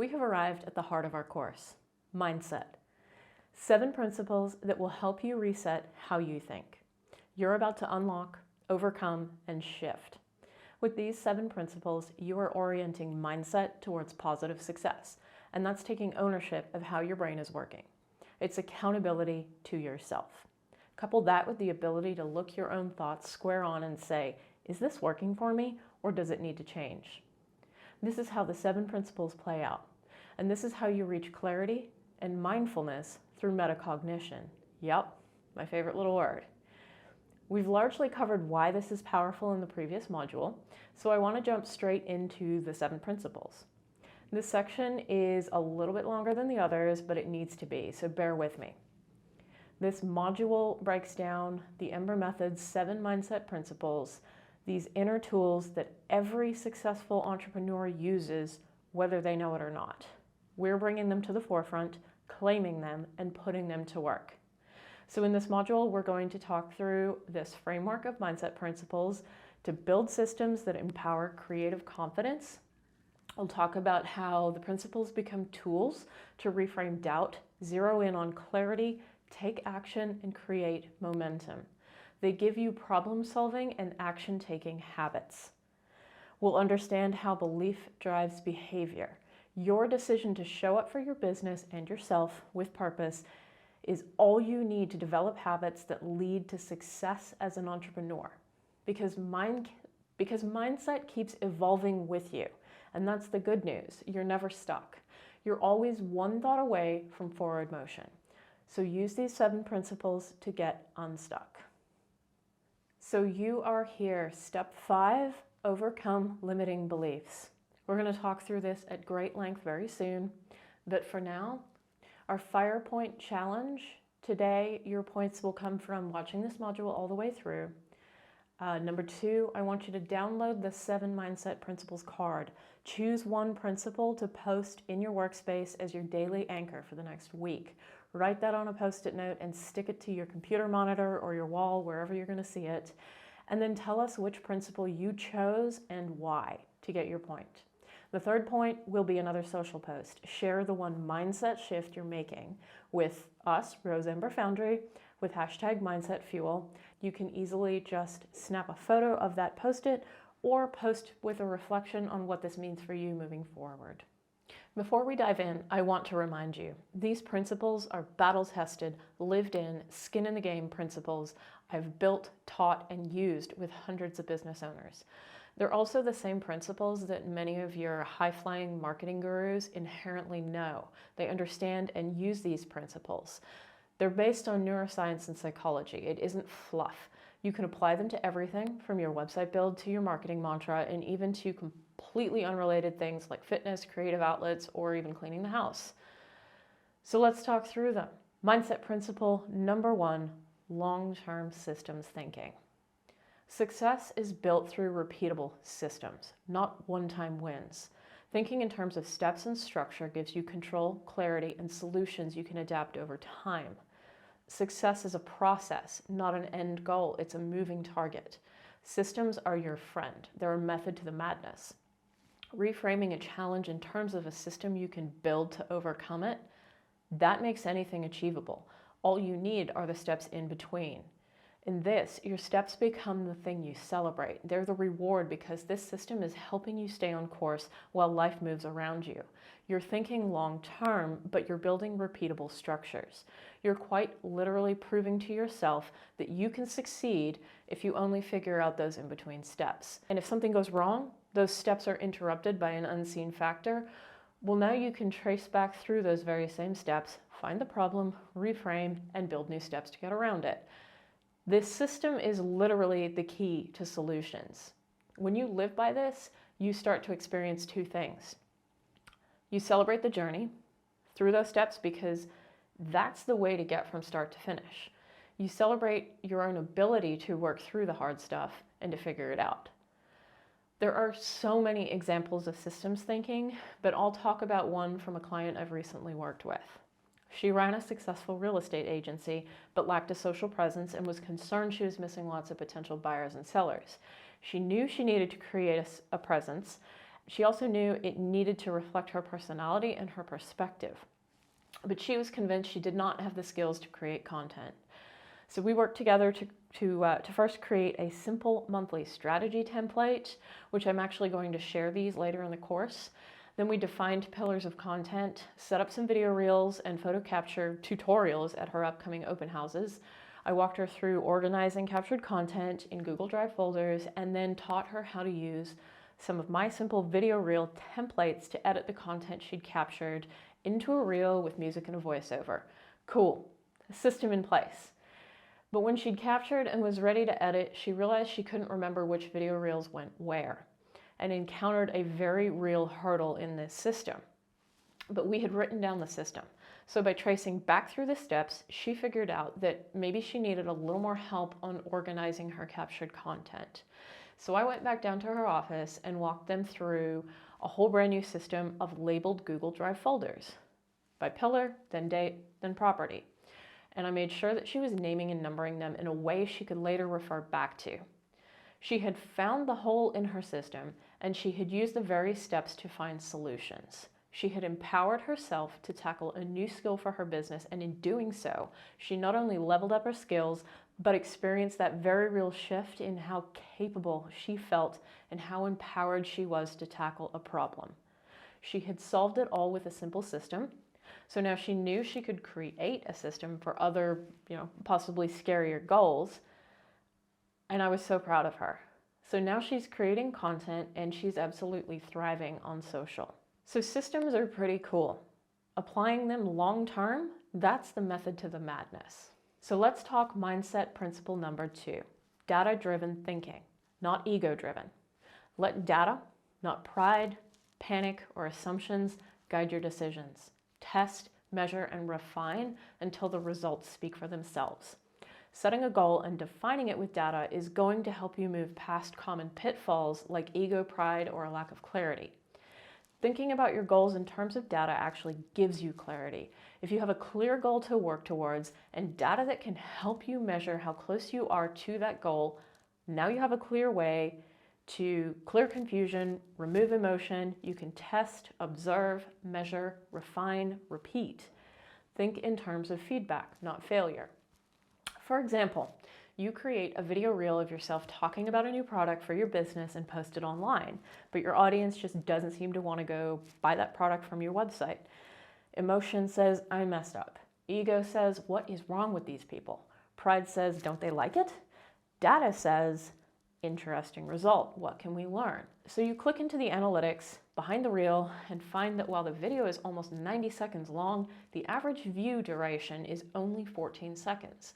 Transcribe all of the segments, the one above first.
have arrived at the heart of our course, mindset. 7 principles that will help you reset how you think. You're about to unlock, overcome, and shift. With these 7 principles, you are orienting mindset towards positive success, and that's taking ownership of how your brain is working. It's accountability to yourself. Couple that with the ability to look your own thoughts square on and say, is this working for me, or does it need to change? This is how the 7 principles play out, and this is how you reach clarity and mindfulness through metacognition. Yep, my favorite little word. We've largely covered why this is powerful in the previous module, so I want to jump straight into the 7 principles. This section is a little bit longer than the others, but it needs to be, so bear with me. This module breaks down the Ember Method's 7 mindset principles, these inner tools that every successful entrepreneur uses, whether they know it or not. We're bringing them to the forefront, claiming them, and putting them to work. So in this module, we're going to talk through this framework of mindset principles to build systems that empower creative confidence. I'll talk about how the principles become tools to reframe doubt, zero in on clarity, take action, and create momentum. They give you problem-solving and action-taking habits. We'll understand how belief drives behavior. Your decision to show up for your business and yourself with purpose is all you need to develop habits that lead to success as an entrepreneur. Because mindset keeps evolving with you. And that's the good news. You're never stuck. You're always one thought away from forward motion. So use these 7 principles to get unstuck. So you are here. Step 5, overcome limiting beliefs. We're going to talk through this at great length very soon. But for now, our fire point challenge. Today, your points will come from watching this module all the way through. Number 2, I want you to download the 7 Mindset Principles card. Choose one principle to post in your workspace as your daily anchor for the next week. Write that on a Post-it note and stick it to your computer monitor or your wall, wherever you're going to see it. And then tell us which principle you chose and why to get your point. The 3rd point will be another social post. Share the one mindset shift you're making with us, Rose Ember Foundry, with hashtag Mindset Fuel. You can easily just snap a photo of that Post-it or post with a reflection on what this means for you moving forward. Before we dive in, I want to remind you, these principles are battle-tested, lived-in, skin-in-the-game principles I've built, taught, and used with hundreds of business owners. They're also the same principles that many of your high-flying marketing gurus inherently know. They understand and use these principles. They're based on neuroscience and psychology. It isn't fluff. You can apply them to everything from your website build to your marketing mantra and even to completely unrelated things like fitness, creative outlets, or even cleaning the house. So let's talk through them. Mindset principle number 1, long-term systems thinking. Success is built through repeatable systems, not one-time wins. Thinking in terms of steps and structure gives you control, clarity, and solutions you can adapt over time. Success is a process, not an end goal. It's a moving target. Systems are your friend. They're a method to the madness. Reframing a challenge in terms of a system you can build to overcome it, that makes anything achievable. All you need are the steps in between. In this, your steps become the thing you celebrate. They're the reward because this system is helping you stay on course while life moves around you. You're thinking long-term, but you're building repeatable structures. You're quite literally proving to yourself that you can succeed if you only figure out those in-between steps. And if something goes wrong, those steps are interrupted by an unseen factor, well, now you can trace back through those very same steps, find the problem, reframe, and build new steps to get around it. This system is literally the key to solutions. When you live by this, you start to experience 2 things. You celebrate the journey through those steps because that's the way to get from start to finish. You celebrate your own ability to work through the hard stuff and to figure it out. There are so many examples of systems thinking, but I'll talk about one from a client I've recently worked with. She ran a successful real estate agency, but lacked a social presence and was concerned she was missing lots of potential buyers and sellers. She knew she needed to create a presence, She also knew it needed to reflect her personality and her perspective. But she was convinced she did not have the skills to create content. So we worked together to first create a simple monthly strategy template, which I'm actually going to share these later in the course. Then we defined pillars of content, set up some video reels and photo capture tutorials at her upcoming open houses. I walked her through organizing captured content in Google Drive folders and then taught her how to use some of my simple video reel templates to edit the content she'd captured into a reel with music and a voiceover. Cool, a system in place. But when she'd captured and was ready to edit, she realized she couldn't remember which video reels went where and encountered a very real hurdle in this system. But we had written down the system. So by tracing back through the steps, she figured out that maybe she needed a little more help on organizing her captured content. So I went back down to her office and walked them through a whole brand new system of labeled Google Drive folders by pillar, then date, then property. And I made sure that she was naming and numbering them in a way she could later refer back to. She had found the hole in her system, and she had used the very steps to find solutions. She had empowered herself to tackle a new skill for her business, and in doing so, she not only leveled up her skills, but experienced that very real shift in how capable she felt and how empowered she was to tackle a problem. She had solved it all with a simple system. So now she knew she could create a system for other, possibly scarier goals. And I was so proud of her. So now she's creating content and she's absolutely thriving on social. So systems are pretty cool. Applying them long term, that's the method to the madness. So let's talk mindset principle number 2, data-driven thinking, not ego-driven. Let data, not pride, panic, or assumptions, guide your decisions. Test, measure, and refine until the results speak for themselves. Setting a goal and defining it with data is going to help you move past common pitfalls like ego, pride, or a lack of clarity. Thinking about your goals in terms of data actually gives you clarity. If you have a clear goal to work towards and data that can help you measure how close you are to that goal, now you have a clear way to clear confusion, remove emotion. You can test, observe, measure, refine, repeat. Think in terms of feedback, not failure. For example, you create a video reel of yourself talking about a new product for your business and post it online, but your audience just doesn't seem to want to go buy that product from your website. Emotion says, I messed up. Ego says, what is wrong with these people? Pride says, don't they like it? Data says, interesting result. What can we learn? So you click into the analytics behind the reel and find that while the video is almost 90 seconds long, the average view duration is only 14 seconds.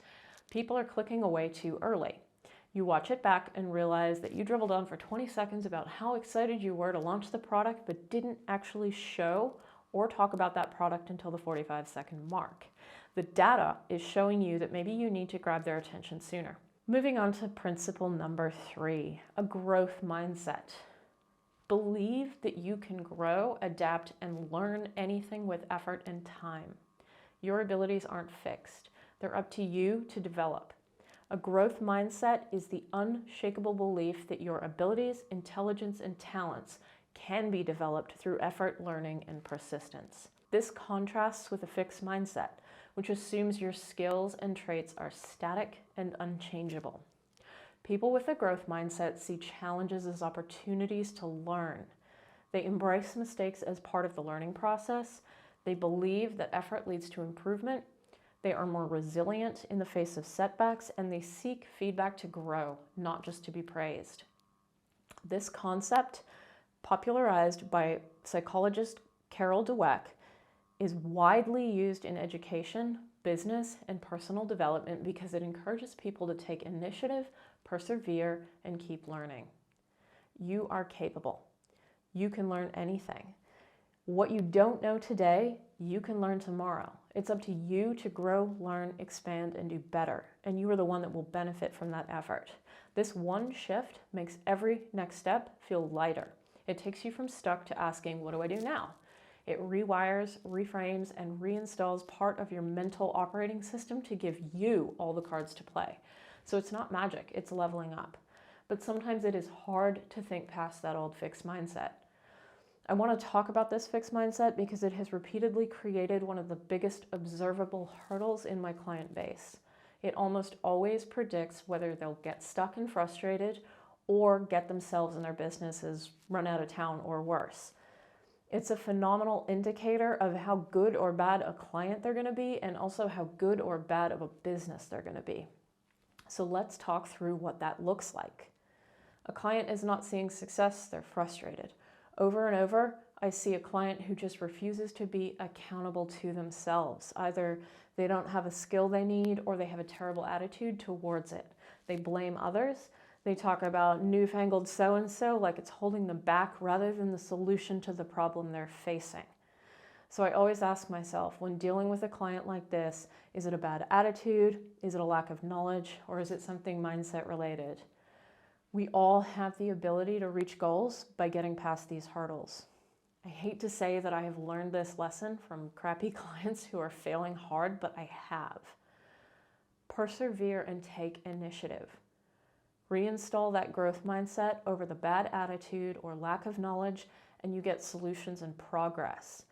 People are clicking away too early. You watch it back and realize that you dribbled on for 20 seconds about how excited you were to launch the product, but didn't actually show or talk about that product until the 45-second mark. The data is showing you that maybe you need to grab their attention sooner. Moving on to principle number 3, a growth mindset. Believe that you can grow, adapt, and learn anything with effort and time. Your abilities aren't fixed. They're up to you to develop. A growth mindset is the unshakable belief that your abilities, intelligence, and talents can be developed through effort, learning, and persistence. This contrasts with a fixed mindset, which assumes your skills and traits are static and unchangeable. People with a growth mindset see challenges as opportunities to learn. They embrace mistakes as part of the learning process. They believe that effort leads to improvement. They are more resilient in the face of setbacks, and they seek feedback to grow, not just to be praised. This concept, popularized by psychologist Carol Dweck, is widely used in education, business, and personal development because it encourages people to take initiative, persevere, and keep learning. You are capable. You can learn anything. What you don't know today, you can learn tomorrow. It's up to you to grow, learn, expand, and do better, and you are the one that will benefit from that effort. This one shift makes every next step feel lighter. It takes you from stuck to asking, what do I do now? It rewires, reframes, and reinstalls part of your mental operating system to give you all the cards to play. So it's not magic, it's leveling up. But sometimes it is hard to think past that old fixed mindset. I want to talk about this fixed mindset because it has repeatedly created one of the biggest observable hurdles in my client base. It almost always predicts whether they'll get stuck and frustrated or get themselves and their businesses run out of town or worse. It's a phenomenal indicator of how good or bad a client they're going to be and also how good or bad of a business they're going to be. So let's talk through what that looks like. A client is not seeing success, they're frustrated. Over and over, I see a client who just refuses to be accountable to themselves. Either they don't have a skill they need or they have a terrible attitude towards it. They blame others. They talk about newfangled so-and-so like it's holding them back rather than the solution to the problem they're facing. So I always ask myself, when dealing with a client like this, is it a bad attitude? Is it a lack of knowledge? Or is it something mindset related? We all have the ability to reach goals by getting past these hurdles. I hate to say that I have learned this lesson from crappy clients who are failing hard, but I have. Persevere and take initiative. Reinstall that growth mindset over the bad attitude or lack of knowledge, and you get solutions and progress.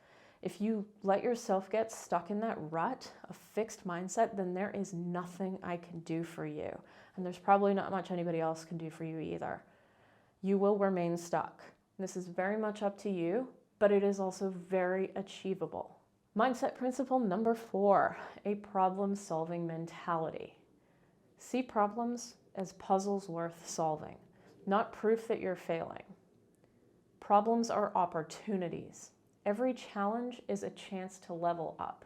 If you let yourself get stuck in that rut of fixed mindset, then there is nothing I can do for you. And there's probably not much anybody else can do for you either. You will remain stuck. This is very much up to you, but it is also very achievable. Mindset principle number 4, a problem-solving mentality. See problems as puzzles worth solving, not proof that you're failing. Problems are opportunities. Every challenge is a chance to level up.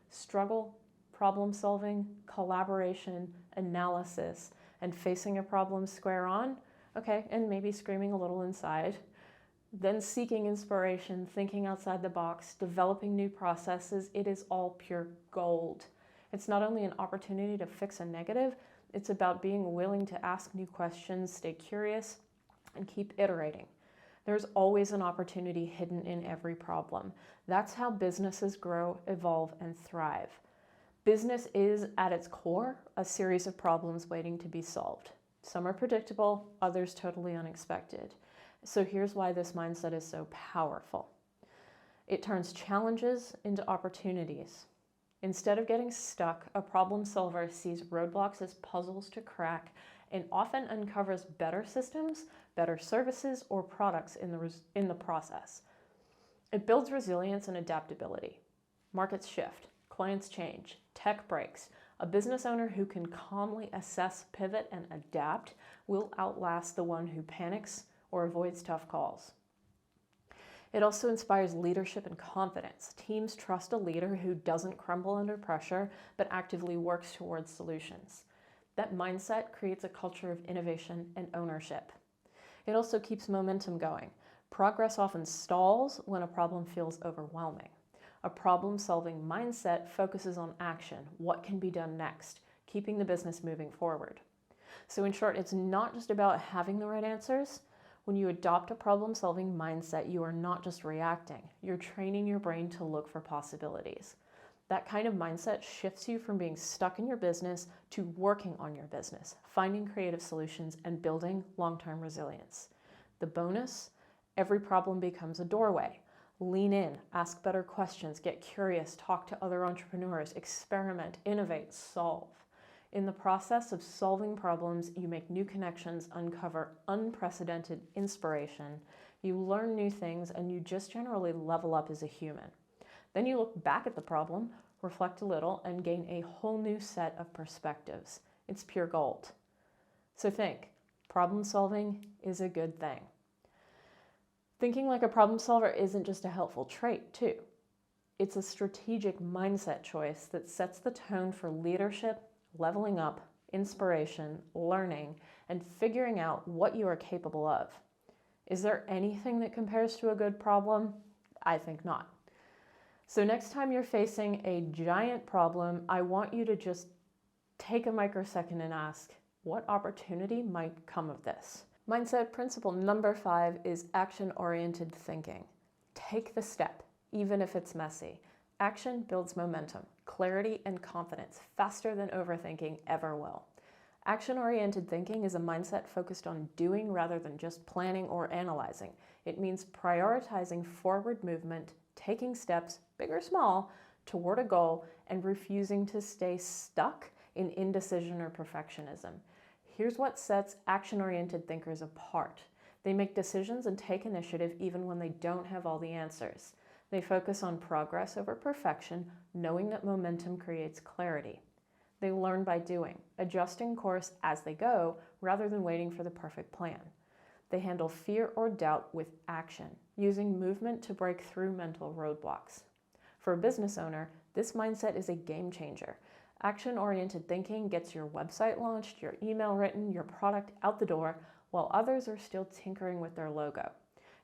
Struggle, problem solving, collaboration, analysis, and facing a problem square on, okay, and maybe screaming a little inside. Then seeking inspiration, thinking outside the box, developing new processes, it is all pure gold. It's not only an opportunity to fix a negative, it's about being willing to ask new questions, stay curious, and keep iterating. There's always an opportunity hidden in every problem. That's how businesses grow, evolve, and thrive. Business is, at its core, a series of problems waiting to be solved. Some are predictable, others totally unexpected. So here's why this mindset is so powerful. It turns challenges into opportunities. Instead of getting stuck, a problem solver sees roadblocks as puzzles to crack and often uncovers better systems, better services, or products in the process. It builds resilience and adaptability. Markets shift, clients change, tech breaks. A business owner who can calmly assess, pivot, and adapt will outlast the one who panics or avoids tough calls. It also inspires leadership and confidence. Teams trust a leader who doesn't crumble under pressure, but actively works towards solutions. That mindset creates a culture of innovation and ownership. It also keeps momentum going. Progress often stalls when a problem feels overwhelming. A problem-solving mindset focuses on action, what can be done next, keeping the business moving forward. So in short, it's not just about having the right answers. When you adopt a problem-solving mindset, you are not just reacting. You're training your brain to look for possibilities. That kind of mindset shifts you from being stuck in your business to working on your business, finding creative solutions, and building long-term resilience. The bonus, every problem becomes a doorway. Lean in, ask better questions, get curious, talk to other entrepreneurs, experiment, innovate, solve. In the process of solving problems, you make new connections, uncover unprecedented inspiration, you learn new things, and you just generally level up as a human. Then you look back at the problem, reflect a little, and gain a whole new set of perspectives. It's pure gold. So think, problem solving is a good thing. Thinking like a problem solver isn't just a helpful trait, too. It's a strategic mindset choice that sets the tone for leadership, leveling up, inspiration, learning, and figuring out what you are capable of. Is there anything that compares to a good problem? I think not. So next time you're facing a giant problem, I want you to just take a microsecond and ask, what opportunity might come of this? Mindset principle number 5 is action-oriented thinking. Take the step, even if it's messy. Action builds momentum, clarity, and confidence faster than overthinking ever will. Action-oriented thinking is a mindset focused on doing rather than just planning or analyzing. It means prioritizing forward movement, taking steps, big or small, toward a goal, and refusing to stay stuck in indecision or perfectionism. Here's what sets action-oriented thinkers apart. They make decisions and take initiative even when they don't have all the answers. They focus on progress over perfection, knowing that momentum creates clarity. They learn by doing, adjusting course as they go rather than waiting for the perfect plan. They handle fear or doubt with action, using movement to break through mental roadblocks. For a business owner, this mindset is a game changer. Action-oriented thinking gets your website launched, your email written, your product out the door, while others are still tinkering with their logo.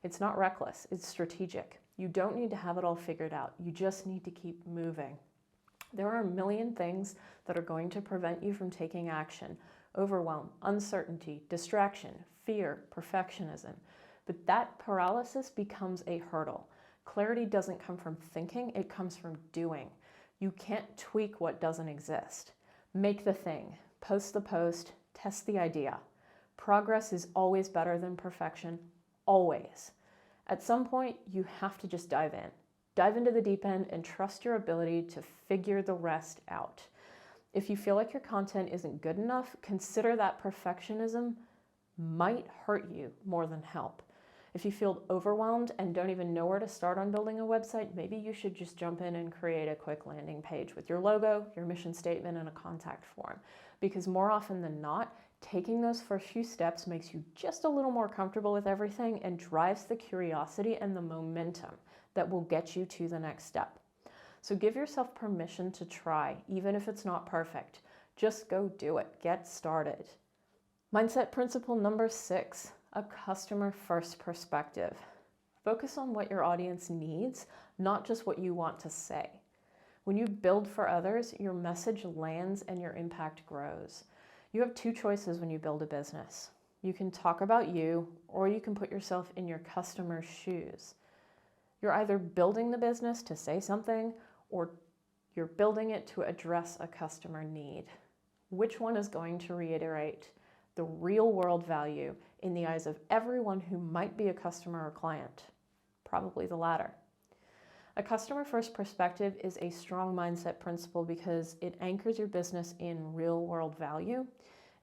It's not reckless, it's strategic. You don't need to have it all figured out. You just need to keep moving. There are a million things that are going to prevent you from taking action. Overwhelm, uncertainty, distraction, fear, perfectionism. But that paralysis becomes a hurdle. Clarity doesn't come from thinking, it comes from doing. You can't tweak what doesn't exist. Make the thing, post the post, test the idea. Progress is always better than perfection, always. At some point, you have to just dive in. Dive into the deep end and trust your ability to figure the rest out. If you feel like your content isn't good enough, consider that perfectionism might hurt you more than help. If you feel overwhelmed and don't even know where to start on building a website, maybe you should just jump in and create a quick landing page with your logo, your mission statement, and a contact form. Because more often than not, taking those first few steps makes you just a little more comfortable with everything and drives the curiosity and the momentum that will get you to the next step. So give yourself permission to try, even if it's not perfect. Just go do it. Get started. Mindset principle number 6, a customer-first perspective. Focus on what your audience needs, not just what you want to say. When you build for others, your message lands and your impact grows. You have two choices when you build a business. You can talk about you, or you can put yourself in your customer's shoes. You're either building the business to say something, or you're building it to address a customer need. Which one is going to reiterate the real world value in the eyes of everyone who might be a customer or client? Probably the latter. A customer-first perspective is a strong mindset principle because it anchors your business in real-world value.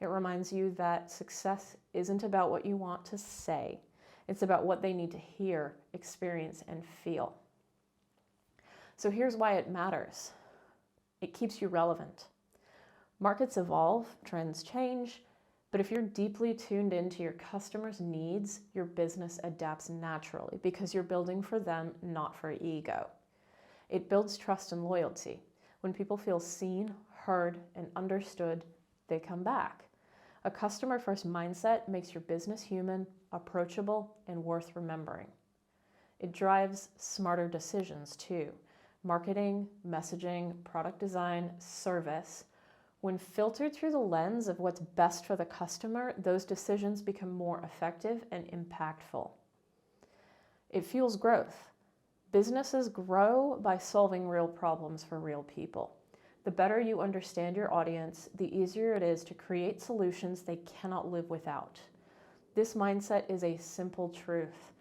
It reminds you that success isn't about what you want to say. It's about what they need to hear, experience, and feel. So here's why it matters. It keeps you relevant. Markets evolve, trends change, but if you're deeply tuned into your customers' needs, your business adapts naturally because you're building for them, not for ego. It builds trust and loyalty. When people feel seen, heard, and understood, they come back. A customer-first mindset makes your business human, approachable, and worth remembering. It drives smarter decisions too. Marketing, messaging, product design, service. When filtered through the lens of what's best for the customer, those decisions become more effective and impactful. It fuels growth. Businesses grow by solving real problems for real people. The better you understand your audience, the easier it is to create solutions they cannot live without. This mindset is a simple truth.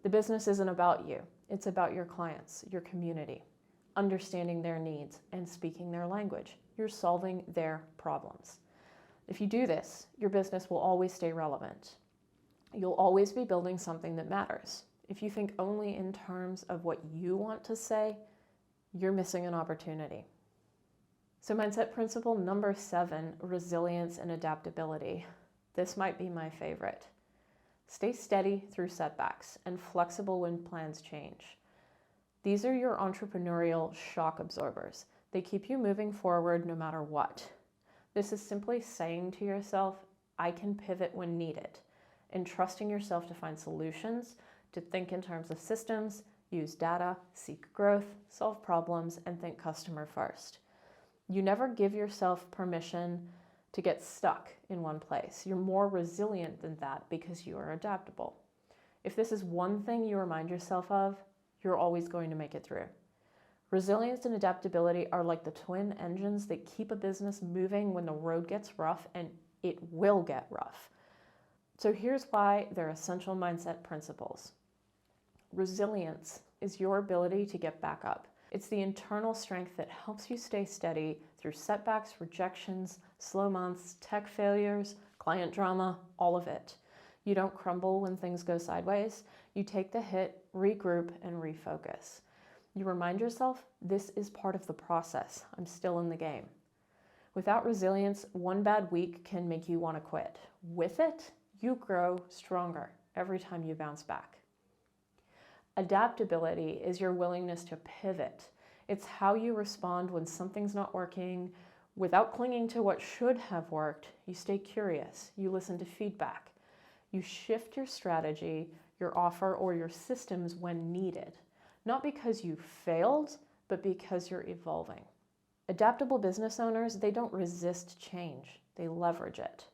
The business isn't about you. It's about your clients, your community, understanding their needs and speaking their language. You're solving their problems. If you do this, your business will always stay relevant. You'll always be building something that matters. If you think only in terms of what you want to say, you're missing an opportunity. So mindset principle number 7, resilience and adaptability. This might be my favorite. Stay steady through setbacks and flexible when plans change. These are your entrepreneurial shock absorbers. They keep you moving forward no matter what. This is simply saying to yourself, I can pivot when needed, and trusting yourself to find solutions, to think in terms of systems, use data, seek growth, solve problems, and think customer first. You never give yourself permission to get stuck in one place. You're more resilient than that because you are adaptable. If this is one thing you remind yourself of, you're always going to make it through. Resilience and adaptability are like the twin engines that keep a business moving when the road gets rough, and it will get rough. So here's why they're essential mindset principles. Resilience is your ability to get back up. It's the internal strength that helps you stay steady through setbacks, rejections, slow months, tech failures, client drama, all of it. You don't crumble when things go sideways. You take the hit, regroup, and refocus. You remind yourself, this is part of the process. I'm still in the game. Without resilience, one bad week can make you want to quit. With it, you grow stronger every time you bounce back. Adaptability is your willingness to pivot. It's how you respond when something's not working. Without clinging to what should have worked, you stay curious. You listen to feedback. You shift your strategy, your offer, or your systems when needed. Not because you failed, but because you're evolving. Adaptable business owners, they don't resist change, they leverage it.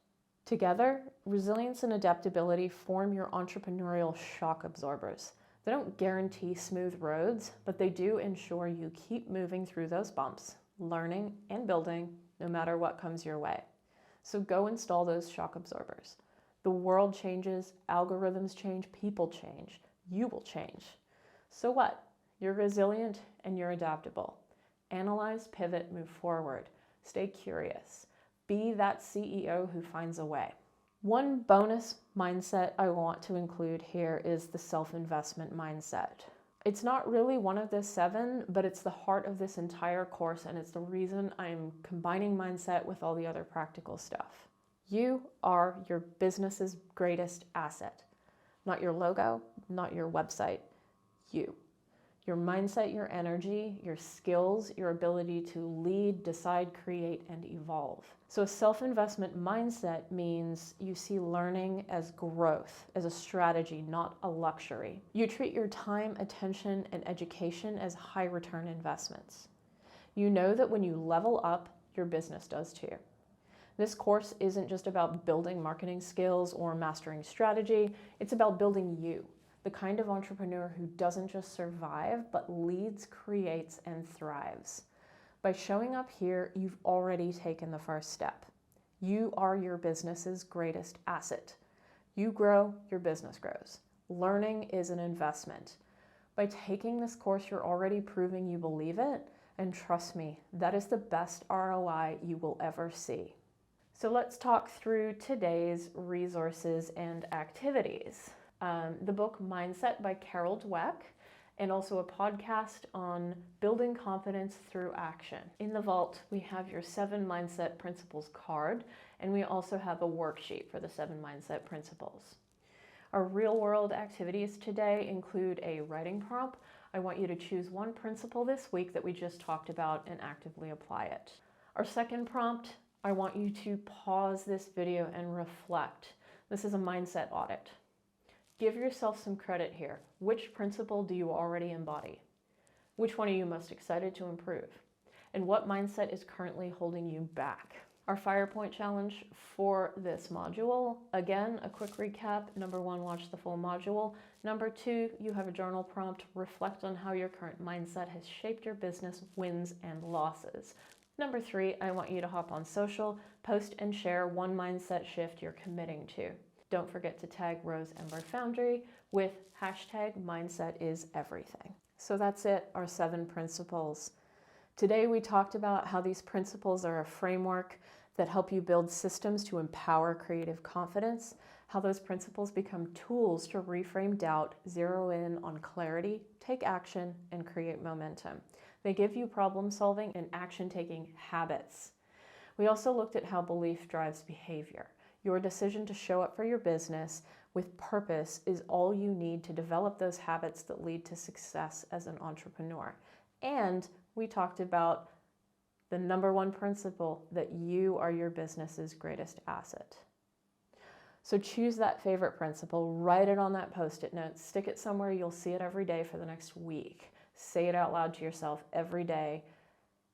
Together, resilience and adaptability form your entrepreneurial shock absorbers. They don't guarantee smooth roads, but they do ensure you keep moving through those bumps, learning and building, no matter what comes your way. So go install those shock absorbers. The world changes, algorithms change, people change, you will change. So what? You're resilient and you're adaptable. Analyze, pivot, move forward. Stay curious. Be that CEO who finds a way. One bonus mindset I want to include here is the self-investment mindset. It's not really one of the 7, but it's the heart of this entire course, and it's the reason I'm combining mindset with all the other practical stuff. You are your business's greatest asset. Not your logo, not your website, you. Your mindset, your energy, your skills, your ability to lead, decide, create, and evolve. So a self-investment mindset means you see learning as growth, as a strategy, not a luxury. You treat your time, attention, and education as high return investments. You know that when you level up, your business does too. This course isn't just about building marketing skills or mastering strategy, it's about building you. The kind of entrepreneur who doesn't just survive, but leads, creates, and thrives. By showing up here, you've already taken the first step. You are your business's greatest asset. You grow, your business grows. Learning is an investment. By taking this course, you're already proving you believe it, and trust me, that is the best ROI you will ever see. So let's talk through today's resources and activities. The book Mindset by Carol Dweck, and also a podcast on building confidence through action. In the vault, we have your 7 mindset principles card, and we also have a worksheet for the 7 mindset principles. Our real-world activities today include a writing prompt. I want you to choose one principle this week that we just talked about and actively apply it. Our second prompt, I want you to pause this video and reflect. This is a mindset audit. Give yourself some credit here. Which principle do you already embody? Which one are you most excited to improve? And what mindset is currently holding you back? Our Fire Point challenge for this module, again, a quick recap. Number 1, watch the full module. Number 2, you have a journal prompt. Reflect on how your current mindset has shaped your business wins and losses. Number 3, I want you to hop on social, post and share one mindset shift you're committing to. Don't forget to tag Rose Ember Foundry with #MindsetIsEverything. So that's it, our 7 principles. Today we talked about how these principles are a framework that help you build systems to empower creative confidence, how those principles become tools to reframe doubt, zero in on clarity, take action, and create momentum. They give you problem solving and action taking habits. We also looked at how belief drives behavior. Your decision to show up for your business with purpose is all you need to develop those habits that lead to success as an entrepreneur. And we talked about the number 1 principle, that you are your business's greatest asset. So choose that favorite principle, write it on that Post-it note, stick it somewhere you'll see it every day for the next week. Say it out loud to yourself every day,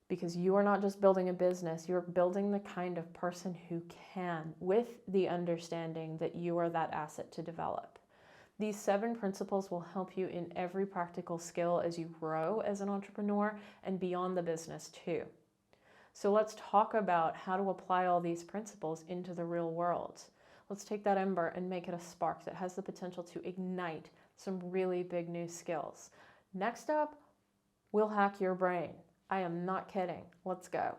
because you are not just building a business, you're building the kind of person who can, with the understanding that you are that asset to develop. These 7 principles will help you in every practical skill as you grow as an entrepreneur and beyond the business too. So let's talk about how to apply all these principles into the real world. Let's take that ember and make it a spark that has the potential to ignite some really big new skills. Next up, we'll hack your brain. I am not kidding. Let's go.